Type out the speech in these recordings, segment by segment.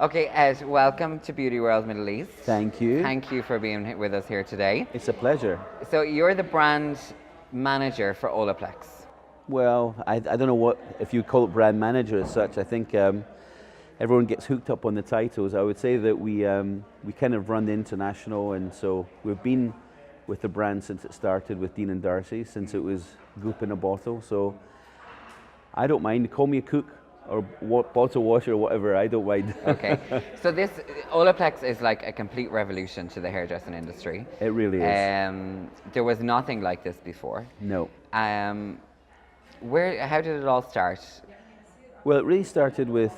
Okay, Ed, welcome to Beautyworld Middle East. Thank you. Thank you for being with us here today. It's a pleasure. So you're the brand manager for Olaplex. Well, I don't know what, if you call it brand manager as such. I think everyone gets hooked up on the titles. I would say that we kind of run the international, and so we've been with the brand since it started with Dean and Darcy, since it was Goop in a bottle. So I don't mind. Call me a cook or bottle washer or whatever. I don't mind. Okay, so this Olaplex is like a complete revolution to the hairdressing industry. It really is. There was nothing like this before. No. How did it all start? Well, it really started with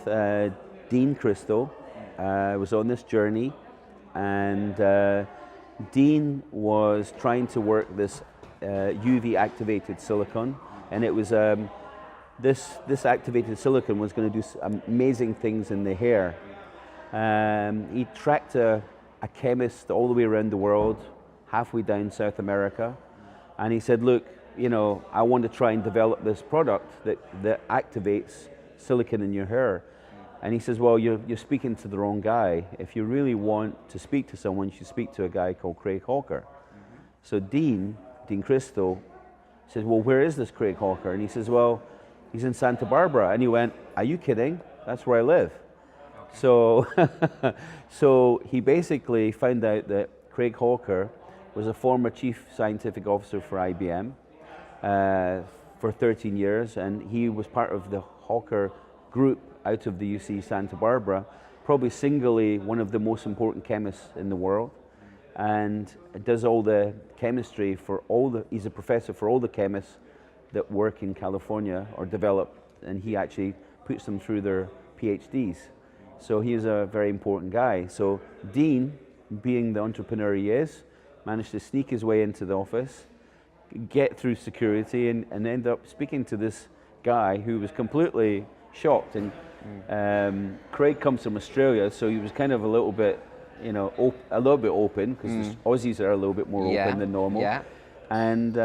Dean Crystal. I was on this journey, and Dean was trying to work this UV activated silicone, and it was this activated silicone was going to do amazing things in the hair. He tracked a chemist all the way around the world, halfway down South America, and he said, look, you know, I want to try and develop this product that activates silicone in your hair. And he says, well, you're speaking to the wrong guy. If you really want to speak to someone, you should speak to a guy called Craig Hawker. So Dean Crystal says, well, where is this Craig Hawker? And he says, well, he's in Santa Barbara. And he went, are you kidding? That's where I live. Okay. So, so he basically found out that Craig Hawker was a former chief scientific officer for IBM for 13 years, and he was part of the Hawker group out of the UC Santa Barbara, probably singly one of the most important chemists in the world, and does all the chemistry for he's a professor for all the chemists that work in California or develop, and he actually puts them through their PhDs. So he's a very important guy. So Dean, being the entrepreneur he is, managed to sneak his way into the office, get through security, and end up speaking to this guy who was completely shocked. And Craig comes from Australia, so he was kind of a little bit, you know, a little bit open, because Aussies are a little bit more open than normal. Yeah. And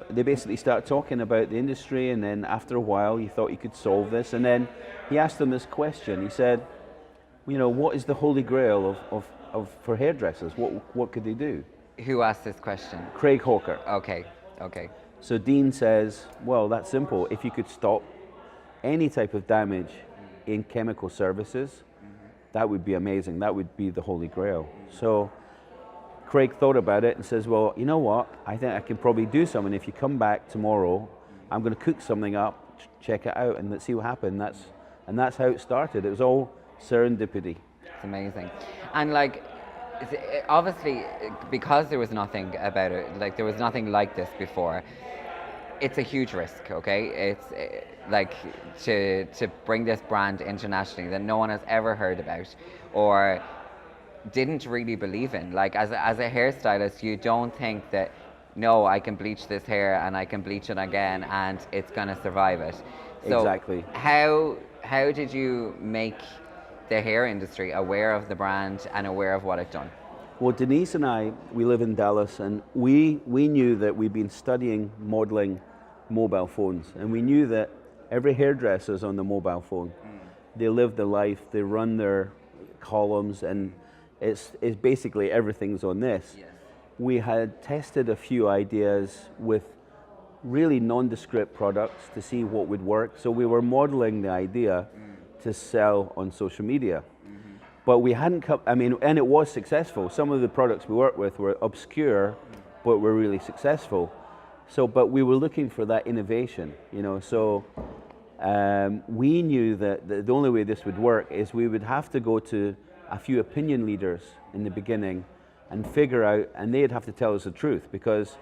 they basically started talking about the industry, and then after a while he thought he could solve this, and then he asked them this question. He said, you know, what is the holy grail of for hairdressers? What could they do? Who asked this question? Craig Hawker. Okay, okay. So Dean says, well, that's simple. If you could stop any type of damage in chemical services, that would be amazing. That would be the holy grail. So Craig thought about it and says, well, you know what? I think I can probably do something. If you come back tomorrow, I'm going to cook something up, check it out, and let's see what happened. And that's how it started. It was all serendipity. It's amazing. And like, obviously, because there was nothing about it, like there was nothing like this before, it's a huge risk, okay? It's like to bring this brand internationally that no one has ever heard about or didn't really believe in. Like as a hairstylist, you don't think that, no, I can bleach this hair and I can bleach it again and it's gonna survive it. So exactly. How did you make the hair industry aware of the brand and aware of what it's done? Well, Denise and I, we live in Dallas, and we knew that we'd been studying modeling mobile phones, and we knew that every hairdresser's on the mobile phone. They live their life, they run their columns, and it's basically everything's on this. Yes. We had tested a few ideas with really nondescript products to see what would work, so we were modeling the idea to sell on social media. But we hadn't come, and it was successful. Some of the products we worked with were obscure, but were really successful. So, but we were looking for that innovation, you know. So we knew that the only way this would work is we would have to go to a few opinion leaders in the beginning and figure out, and they'd have to tell us the truth, because,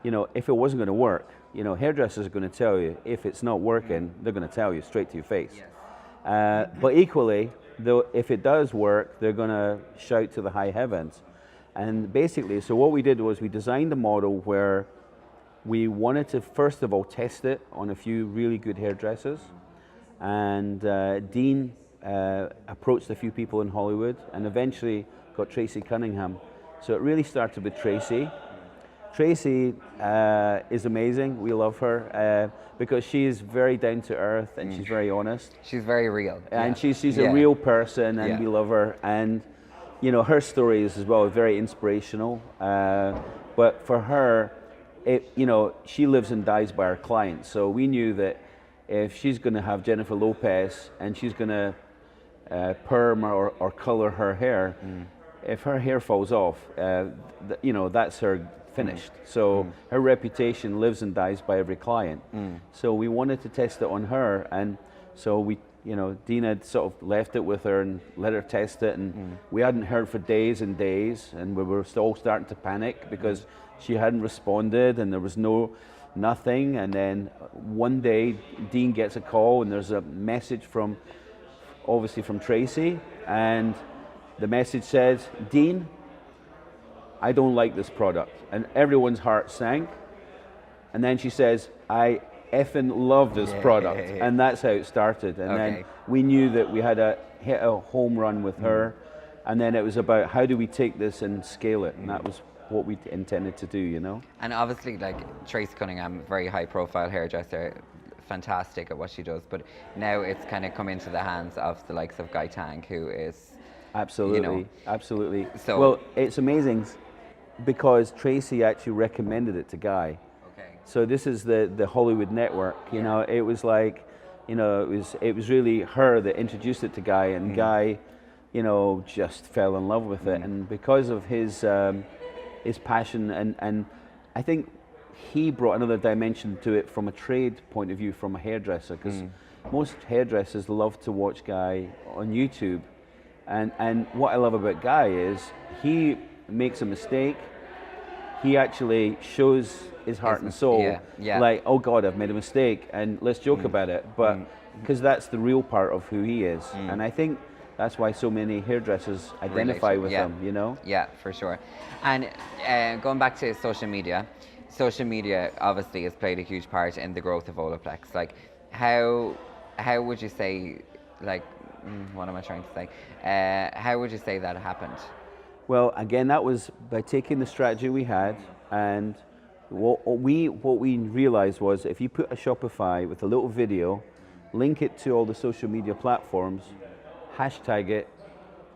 you know, if it wasn't going to work, you know, hairdressers are going to tell you. If it's not working, they're going to tell you straight to your face. Yes. But equally, though, if it does work, they're going to shout to the high heavens. And basically, so what we did was we designed a model where we wanted to, first of all, test it on a few really good hairdressers. And Dean approached a few people in Hollywood and eventually got Tracy Cunningham. So it really started with Tracy. Tracy is amazing. We love her because she is very down to earth and she's very honest. She's very real. And yeah. she's a real person, and Yeah. we love her. And you know, her story is as well very inspirational. But for her, you know, she lives and dies by her clients. So we knew that if she's going to have Jennifer Lopez and she's going to perm or color her hair, if her hair falls off, you know, that's her finished. So her reputation lives and dies by every client. So we wanted to test it on her, and so we, you know, Dean had sort of left it with her and let her test it, and we hadn't heard for days and days, and we were still starting to panic because she hadn't responded and there was nothing. And then one day Dean gets a call and there's a message obviously from Tracy, and the message says, "Dean, I don't like this product." And everyone's heart sank. And then she says, "I effing love this product." And that's how it started. And then we knew that we had hit a home run with her. And then it was about how do we take this and scale it. And that was what we intended to do, you know. And obviously, like, Tracy Cunningham, very high profile hairdresser, fantastic at what she does. But now it's kind of come into the hands of the likes of Guy Tang, who is... Absolutely, you know, absolutely. So, well, it's amazing because Tracy actually recommended it to Guy. Okay. So this is the Hollywood network, you know. It was like, you know, it was really her that introduced it to Guy, and Guy, you know, just fell in love with it. And because of his passion, and I think he brought another dimension to it from a trade point of view, from a hairdresser, because most hairdressers love to watch Guy on YouTube. And what I love about Guy is he makes a mistake, he actually shows his heart and soul, like, oh God, I've made a mistake, and let's joke about it. But because that's the real part of who he is, and I think that's why so many hairdressers identify with him, you know? Yeah, for sure. And going back to social media obviously has played a huge part in the growth of Olaplex. Like, how would you say, like, what am I trying to say? How would you say that happened? Well, again, that was by taking the strategy we had, and what we realized was if you put a Shopify with a little video, link it to all the social media platforms, hashtag it,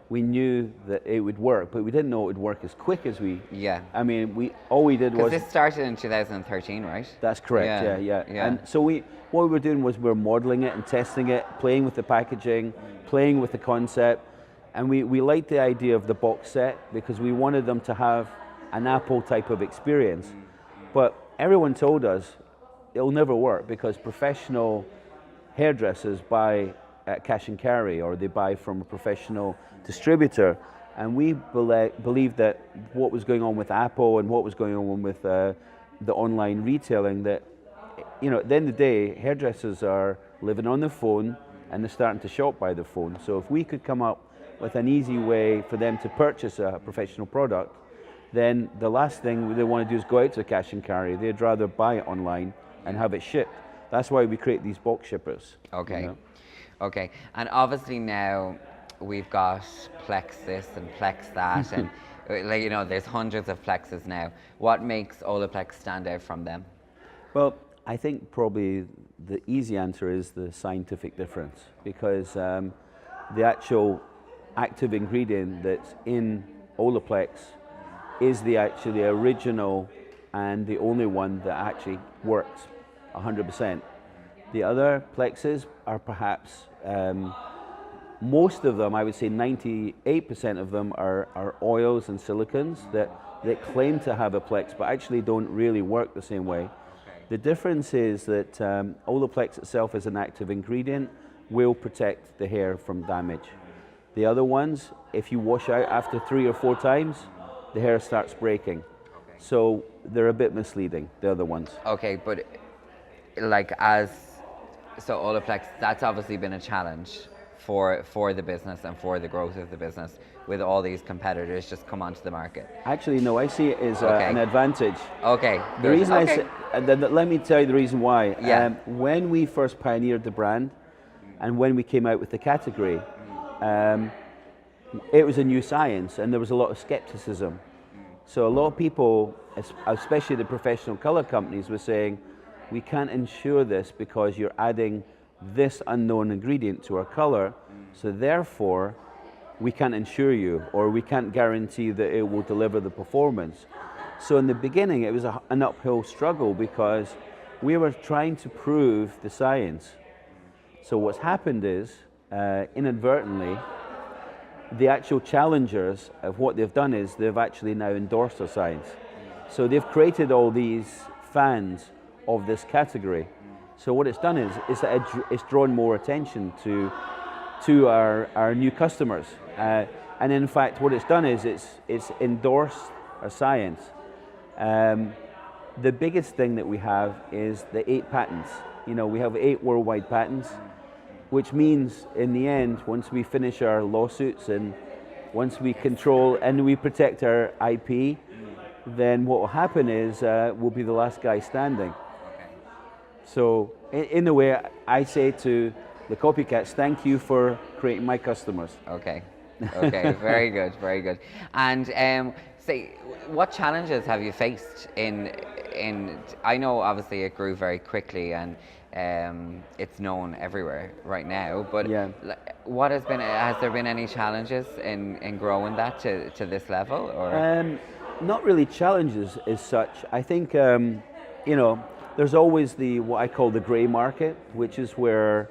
we knew that it would work, but we didn't know it would work as quick as we. Yeah. I mean, all we did was. Because this started in 2013, right? That's correct. Yeah. And so what we were doing was we were modeling it and testing it, playing with the packaging, playing with the concept, and we liked the idea of the box set because we wanted them to have an Apple type of experience. But everyone told us it'll never work because professional hairdressers buy at cash and carry, or they buy from a professional distributor, and we believed that what was going on with Apple and what was going on with the online retailing, that, you know, at the end of the day, hairdressers are living on their phone and they're starting to shop by their phone. So if we could come up with an easy way for them to purchase a professional product, then the last thing they want to do is go out to a cash and carry. They'd rather buy it online and have it shipped. That's why we create these box shippers. Okay. You know? Okay. And obviously now we've got Plex this and Plex that, and like, you know, there's hundreds of Plexes now. What makes Olaplex stand out from them? Well, I think probably the easy answer is the scientific difference, because the actual active ingredient that's in Olaplex is the actually original and the only one that actually works 100%. The other Plexes are perhaps, most of them, I would say 98% of them are oils and silicons that claim to have a Plex but actually don't really work the same way. The difference is that Olaplex itself as an active ingredient will protect the hair from damage. The other ones, if you wash out after 3 or 4 times, the hair starts breaking. So they're a bit misleading, the other ones. Okay, but like so Olaplex, that's obviously been a challenge for the business and for the growth of the business, with all these competitors just come onto the market. Actually, no, I see it as an advantage. Okay. The reason I say, let me tell you the reason why. Yeah. When we first pioneered the brand, and when we came out with the category, it was a new science, and there was a lot of skepticism. So a lot of people, especially the professional color companies, were saying, we can't insure this because you're adding this unknown ingredient to our color, so therefore we can't insure you, or we can't guarantee that it will deliver the performance. So in the beginning it was an uphill struggle because we were trying to prove the science. So what's happened is, inadvertently, the actual challengers of what they've done is they've actually now endorsed our science. So they've created all these fans of this category. So what it's done is that it's drawn more attention to our new customers. And in fact, what it's done is it's endorsed our science. The biggest thing that we have is the 8 patents. You know, we have 8 worldwide patents, which means in the end, once we finish our lawsuits and once we control and we protect our IP, then what will happen is we'll be the last guy standing. So in a way, I say to the copycats, thank you for creating my customers. Okay, very good, very good. And say, what challenges have you faced in? I know obviously it grew very quickly and it's known everywhere right now. But yeah, what has there been any challenges in growing that to this level? Or not really challenges as such. I think you know, there's always what I call the grey market, which is where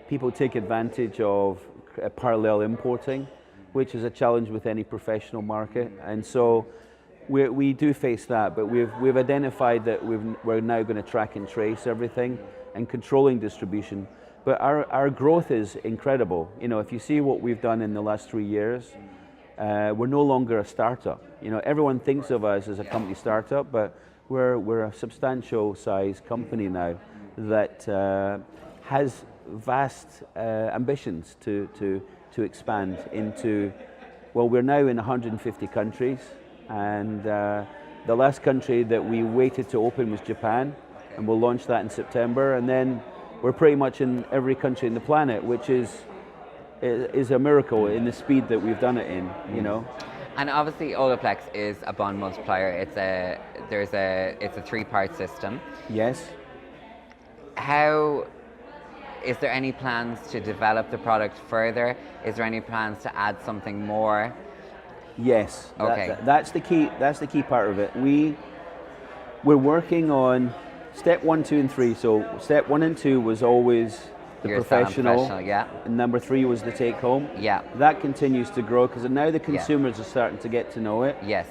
people take advantage of parallel importing, which is a challenge with any professional market. And so we do face that, but we've identified that we're now going to track and trace everything and controlling distribution. But our growth is incredible. You know, if you see what we've done in the last 3 years, we're no longer a startup. You know, everyone thinks of us as a company startup, but we're a substantial size company now that has vast ambitions to expand into, well, we're now in 150 countries, and the last country that we waited to open was Japan, and we'll launch that in September, and then we're pretty much in every country in the planet, which is a miracle in the speed that we've done it in, you know. And obviously Olaplex is a bond multiplier. It's a 3-part system. Yes. How is there any plans to develop the product further? Is there any plans to add something more? Yes. Okay. That's the key. That's the key part of it. We're working on step 1, 2, and 3. So step 1 and 2 was always the professional, yeah. And number 3 was the take home. Yeah. That continues to grow because now the consumers are starting to get to know it. Yes.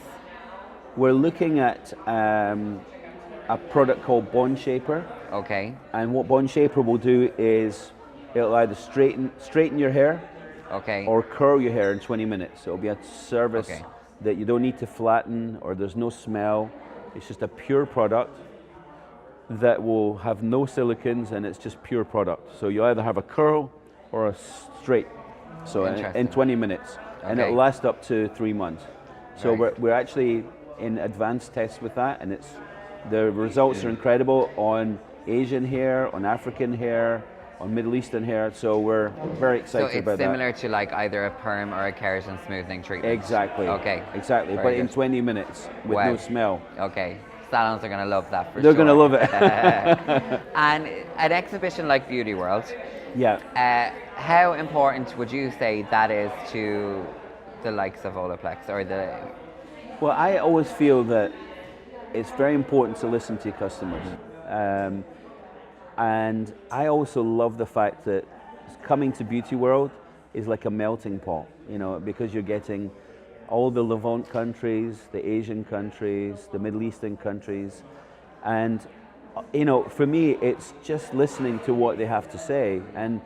We're looking at a product called Bond Shaper. Okay. And what Bond Shaper will do is it'll either straighten your hair, okay, or curl your hair in 20 minutes. It'll be a service that you don't need to flatten, or there's no smell. It's just a pure product that will have no silicons, and it's just pure product. So you either have a curl or a straight. So in 20 minutes, and it'll last up to 3 months. So we're actually in advanced tests with that, and the results are incredible on Asian hair, on African hair, on Middle Eastern hair. So we're very excited about that. So it's similar to like either a perm or a keratin smoothing treatment. Exactly. Okay. Exactly, but in 20 minutes with no smell. Okay. Salons are going to love that for They're sure. going to love it. And an exhibition like Beautyworld, how important would you say that is to the likes of Olaplex or the? Well, I always feel that it's very important to listen to your customers. And I also love the fact that coming to Beautyworld is like a melting pot, you know, because you're getting all the Levant countries, the Asian countries, the Middle Eastern countries. And, you know, for me, it's just listening to what they have to say and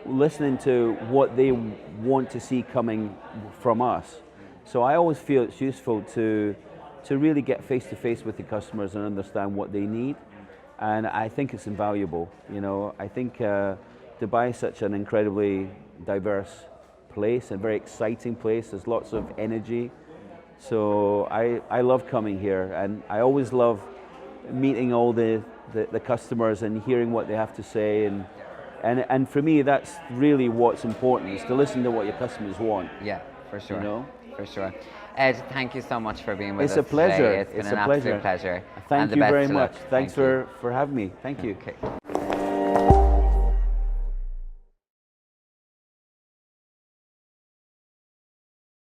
listening to what they want to see coming from us. So I always feel it's useful to really get face to face with the customers and understand what they need. And I think it's invaluable. You know, I think Dubai is such an incredibly diverse place, a very exciting place. There's lots of energy. So I love coming here, and I always love meeting all the customers and hearing what they have to say. And for me, that's really what's important, is to listen to what your customers want. Yeah, for sure. You know? For sure. Ed, thank you so much for being with It's us a pleasure. today. It's been It's an a absolute pleasure. pleasure. Thank And the you best very of much. luck. Thanks Thank you. for having me. Thank you. Okay.